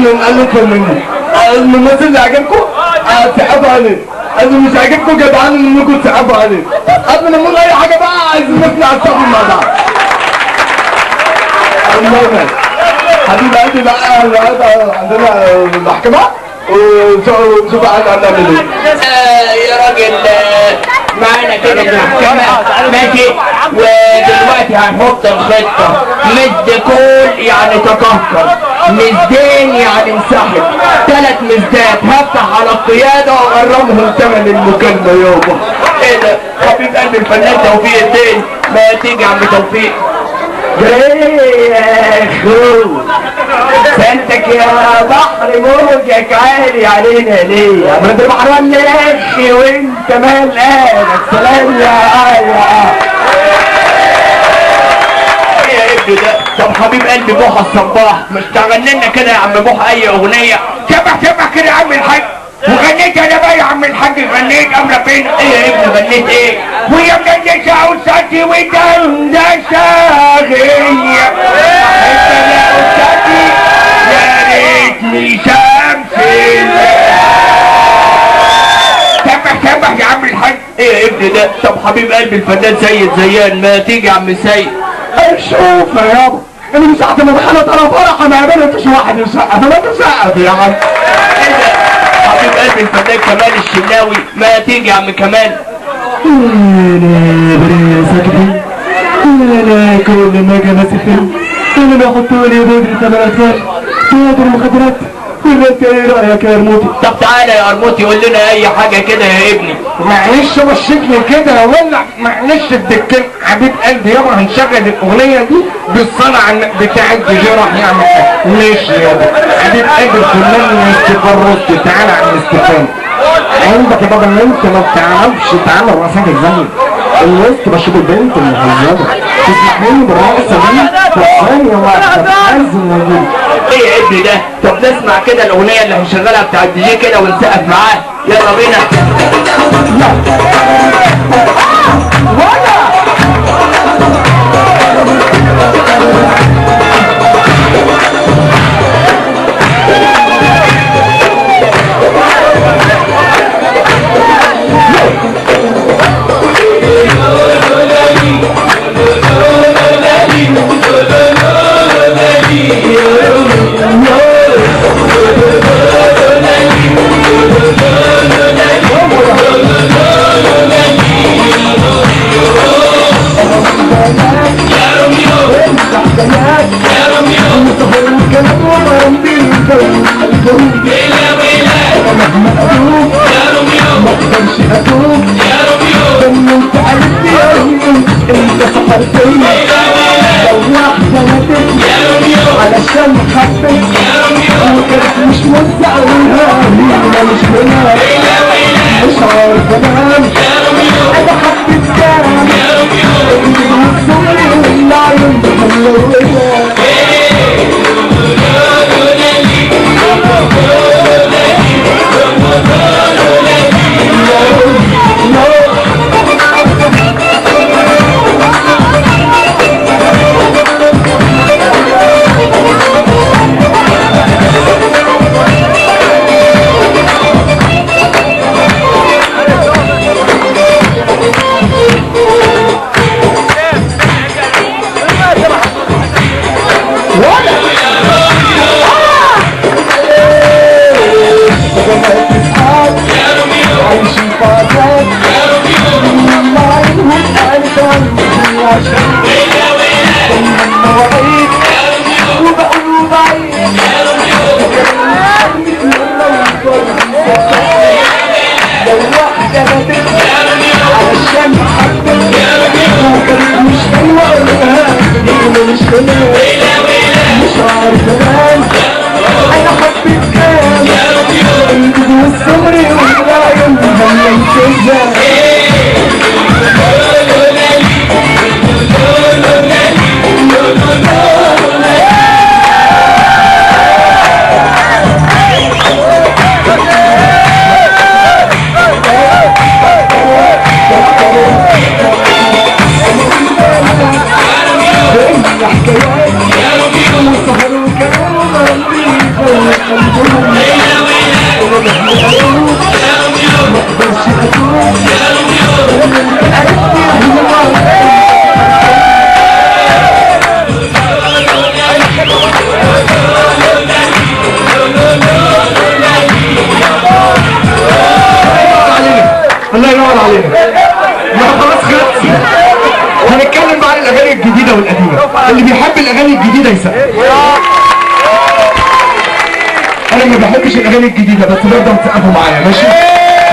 نقلكم منه. الممثل اللي عجبكم تعبوا عليه، اللي مش عاجبكم جدعان انكم تعبوا عليه. قبل ما نقول اي حاجه بقى عايزين نطلع الصف مع بعض. المهم حبيب قلبي بقى عندنا المحكمه ونشوف هنعمل ايه. يا راجل معانا كده المحكمة ماشي، ودلوقتي هنحط الخطة. مد كول يعني تكهكر، مزدين يعني انسحب، 3 مزدات هفتح على القيادة واغرمهم ثمن المكالمة يابا. ايه ده؟ حبيب قلبي الفنان توفيق الدين، ما تيجي يا عم توفيق. ايه يا اخو سنتك يا بحر موجك عالي علينا ليه يا ابن البحران يا اخي وانت مال قالك سلام يا ابني ده. طب حبيب قلبي بوحة الصباح مش تغني لنا كده يا عم بوحة اي اغنية شبه كده يا عم الحاج؟ وغنيت انا بقى يا عم الحاج، غنيت امرة فين؟ ايه يا ابني غنيت ايه؟ ويا مدندشة وساتي ودندشة غية انت يا وساتي يا ريتني شمسي. شبه يا عم الحاج. ايه يا ابني ده؟ طب حبيب قلبي الفنان سيد زيان، ما تيجي يا عم سيد. شوف يا يابا انا من ساعة ما دخلت انا فرح ما قابلتش واحد يسقف، ما تسقف يا عم. حبيب قلبي الفنان كمال الشناوي، ما تيجي يا عم كمال. انا بريسك انا كل ما اجي امثل كل ما يحطوا لي بودرة 8 اطفال تياتر المخدرات. ولا انت ايه رايك يا قرموطي؟ طب تعالى يا قرموطي قول لنا اي حاجه كده يا ابني. معلش وشكني كده ولا معلش الدكان حبيب قلبي يابا هنشغل الاغنيه دي بالصلاه بتاع الدجي راح يعمل ايه؟ ماشي يابا حبيب قلبي الفنان استفرست. تعالى على الاستفهام عندك يا بابا ان انت ما بتعرفش تعمل راسك ازاي الوسط بشوف البنت المهذبه تسمح مني بالرقصه دي في ثانيه واحده لازم اجيب. ايه يا ابني ده؟ طب نسمع كده الاغنيه اللي هنشغلها بتاع الدي كده ونسقف معاه. يلا بينا. علشان حبيت وكانت مش مزعلها مش منها مش عارف انام انا حبيت كلام الصبر والعيون ملونة حكايات يا ربيع وسهر وكلام ربيع الله ينور علينا. ما خلاص خلص. هنتكلم بقى عن الاغاني الجديده والقديمه. اللي بيحب الاغاني الجديده يسقف. انا ما بحبش الاغاني الجديده بس برضه تسقفوا معايا ماشي؟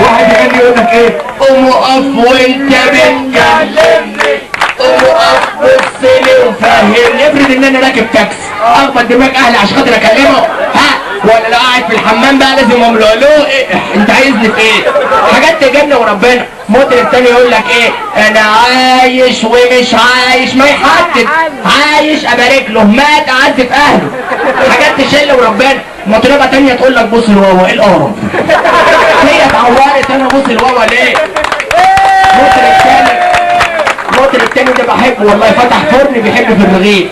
واحد يغني يقول لك ايه؟ قوم اقف وانت بتكلمني، قوم اقف بص لي وفهمني. افرض ان انا راكب تاكسي اخبط دماغ اهلي عشان خاطر اكلمه، ها؟ ولا لو قاعد في الحمام بقى لازم اقول له ايه انت عايزني في ايه؟ حاجات تجنن وربنا. مطرب تاني يقول لك ايه؟ انا عايش ومش عايش، ما يحدد. عايش ابارك له، مات اعذب اهله. حاجات تشل وربنا. مطربه تانيه تقول لك بص لواوا، ايه القرف؟ هي اتعورت انا بص لواوا ليه؟ مطرب تاني ده بحبه والله، فتح فرن بيحب في الرغيف.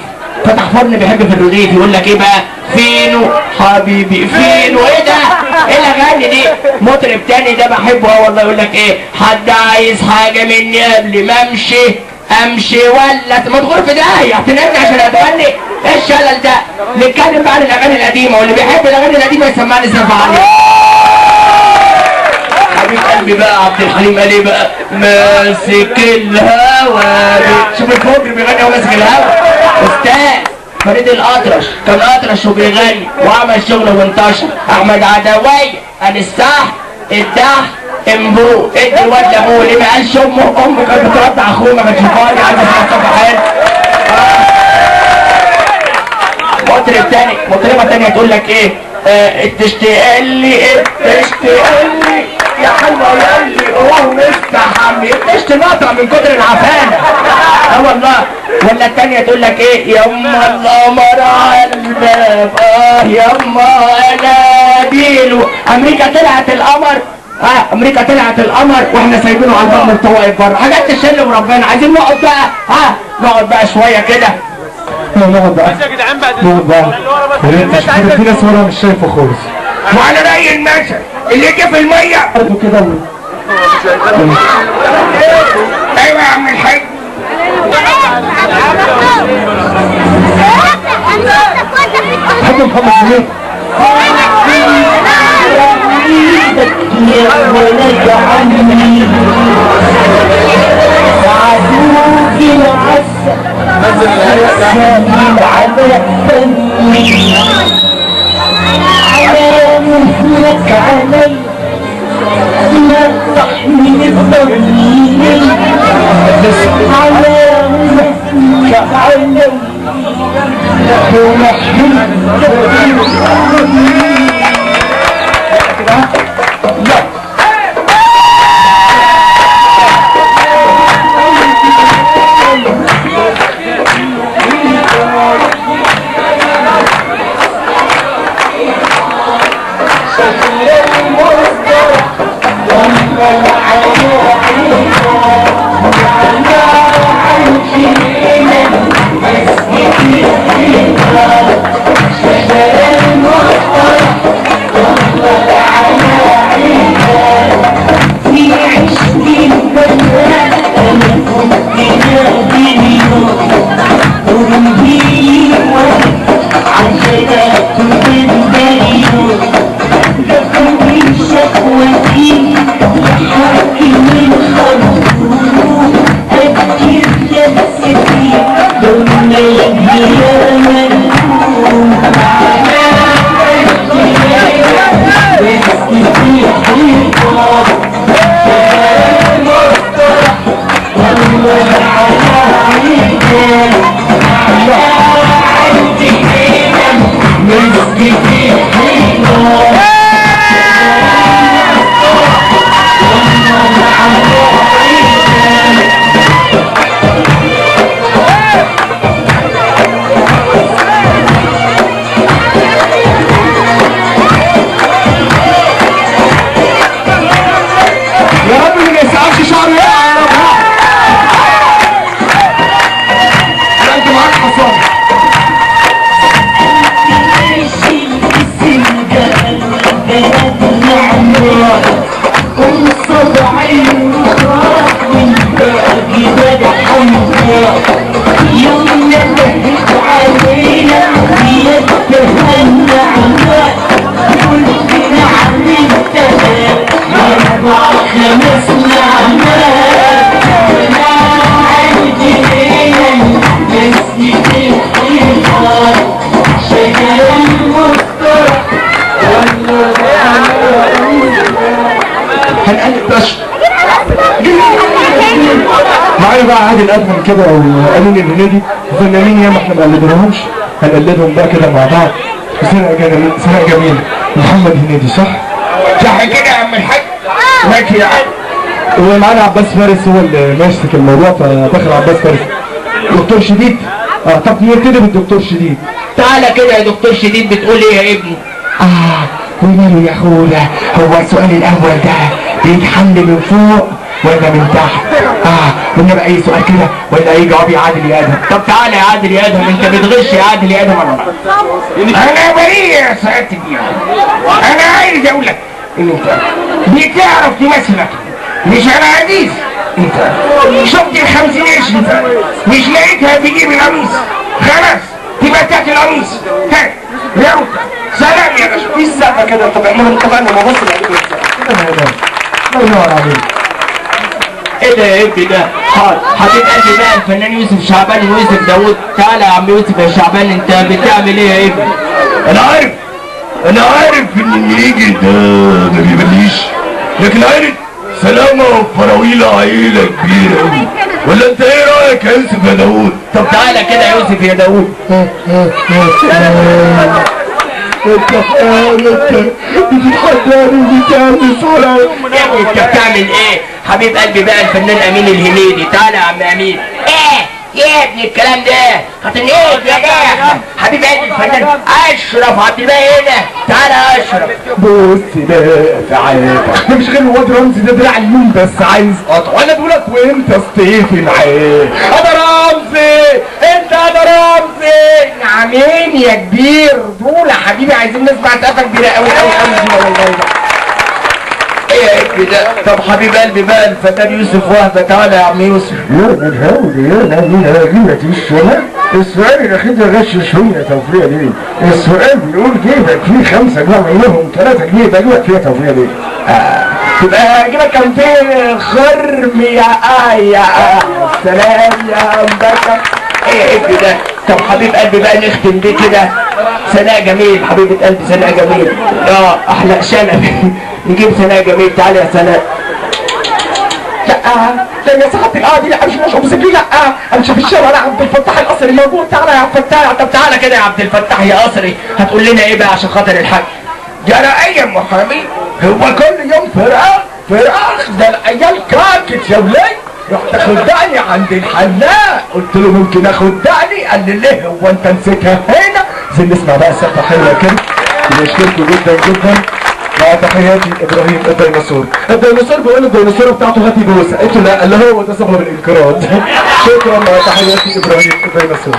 فتح فرن بيحب في الرغيف. يقول لك ايه بقى؟ فينو حبيبي فينو. ايه ده؟ ايه الاغاني دي؟ مطرب تاني ده بحبه والله. يقول لك ايه؟ حد عايز حاجه مني قبل ما امشي ولا مدخول في داهيه تنامني عشان اتغني؟ ايه الشلل ده؟ نتكلم بقى عن الاغاني القديمه، واللي بيحب الاغاني القديمه يسمعني سقف عليه. حبيب قلبي بقى عبد الحليم قال ايه بقى؟ ماسك الهوى. شوف الفجر بيغني وهو ماسك الهوى. استاذ فريد الأطرش كان أطرش وبيغني وعمل شغل وانتشر. أحمد عدوية قال الصح الدح امبو ادي الواد لابوه. ليه ما قالش امه كانت بترضع اخوه ما كانش فاضي عايز يتصفح حلو. مطربه تانيه تقول لك ايه؟ تشتاق لي يا حلوه ياللي قوم استحمي. تشتنقطع من كتر العفانه. والله. ولا التانية تقول لك ايه؟ يما القمر على الباب، يما انا ديله. امريكا طلعت القمر، امريكا طلعت القمر واحنا سايبينه على الباب متطوق بره. حاجات تشل وربنا. عايزين نقعد بقى، نقعد بقى شويه كده. نقعد بقى يا جدعان بقى. نقعد بقى. في ناس ورا مش شايفه خالص. وعلى رأي المثل اللي يجي في الميه برضه كده. ايوه يا عم الحاج. حاج محمد منير. يا ولد عمي عدوك العسل على فمي على مثلك علي لا تحمل الضمير على مثلك علي بقى عادل ادهم كده وامين الهنيدي فنانين ياما احنا ما قلدناهمش، هنقلدهم بقى كده مع بعض. سناء جميل محمد هنيدي صح؟ صح كده يا عم الحاج؟ ماشي يا عم. ومعانا عباس فارس هو اللي ماسك الموضوع، فدخل عباس فارس. دكتور شديد. طب نبتدي بالدكتور شديد. تعالى كده يا دكتور شديد، بتقول ايه يا ابني؟ وماله يا اخويا، هو السؤال الاول ده بيتحل من فوق ولا من تحت؟ قلنا اي سؤال كده ولا اي جواب يا عادل يا ادهم؟ طب تعالى يا عادل يا ادهم، انت بتغش يا عادل يا ادهم ولا لا؟ انا بريء يا سعادة الدين. انا عايز اقول لك ان انت بتعرف تمثل، مش انا عزيز. انت شفت ال50 قرش انت مش لقيتها في جيب القميص، خلاص تبقى تحت القميص. ها يلا سلام يا باشا. في السقفه كده. طب احنا اتفقنا ما بص عليك الله ينور عليك. ايه ده يا ابني ده؟ حبيب قلبي بقى الفنان يوسف شعبان ويوسف داوود. تعالى يا عم يوسف يا شعبان، انت بتعمل ايه يا ابني؟ انا عارف ان اللي يجي ده ما بيبليش، لكن عارف سلامة وفراويلة عيلة كبيرة قوي. ولا انت ايه رايك يا يوسف يا داوود؟ طب تعالى كده يا يوسف يا داوود. انت بتتحداني وبتعمل عليا يا ابني انت بتعمل ايه؟ حبيب قلبي بقى الفنان امين الهنيدي. تعالى يا عم امين. ايه يا ابني الكلام ده؟ هتنقل يا جاح. حبيب قلبي الفنان اشرف عبد الباقي هنا. تعالى يا اشرف. بص بقى تعالى، مش غير الواد رمزي ده دراع اليمين بس عايز قطع. انا بقولك وانت ستيفي معاه. انا رمزي، انت انا رمزي. نعمين يا كبير دول يا حبيبي، عايزين نسمع سقفه كبيره قوي قوي قوي والله. ايه يا ابني ده؟ طب حبيب قلبي بقى الفنان يوسف وهبه. تعالى يا عم يوسف. يا الهول يا نبينا جيبك السؤال. السؤال الاخير ده غش شويه توفيق ليه؟ السؤال بيقول جيبك فيه 5 جنيه منهم 3 جنيه، ده جيبك فيها توفيق ليه؟ تبقى جيبك كان فين خرم يا سلام يا باشا. ايه يا ابني ده؟ طب حبيب قلبي بقى نختم بيه كده. سناء جميل حبيبة قلبي، سناء جميل. احلى شنب. نجيب سناء جميل. تعالى يا سناء. لا يا صاحبتي القعده دي مش ابو سكري. لا امشي في الشارع. لا عبد الفتاح القصري موجود. تعالى يا عبد الفتاح. طب تعالى كده يا عبد الفتاح يا قصري، هتقول لنا ايه بقى عشان خاطر الحاج؟ جرى اي محامي؟ هو كل يوم فراخ ده العيال كاكت يا ولاد. رحت اخدعني عند الحلاق، قلت له ممكن اخدعني؟ قال لي ليه؟ هو انت نسيتها هنا؟ عايزين نسمع بقى سقفه حلوه كده. بنشكركم جدا جدا. مع تحياتي ابراهيم الديناصور. الديناصور بيقول الديناصوره بتاعته هاتي بوسه، قلت له لا، اللي هو ده سبب الانقراض. شكرا. مع تحياتي ابراهيم الديناصور.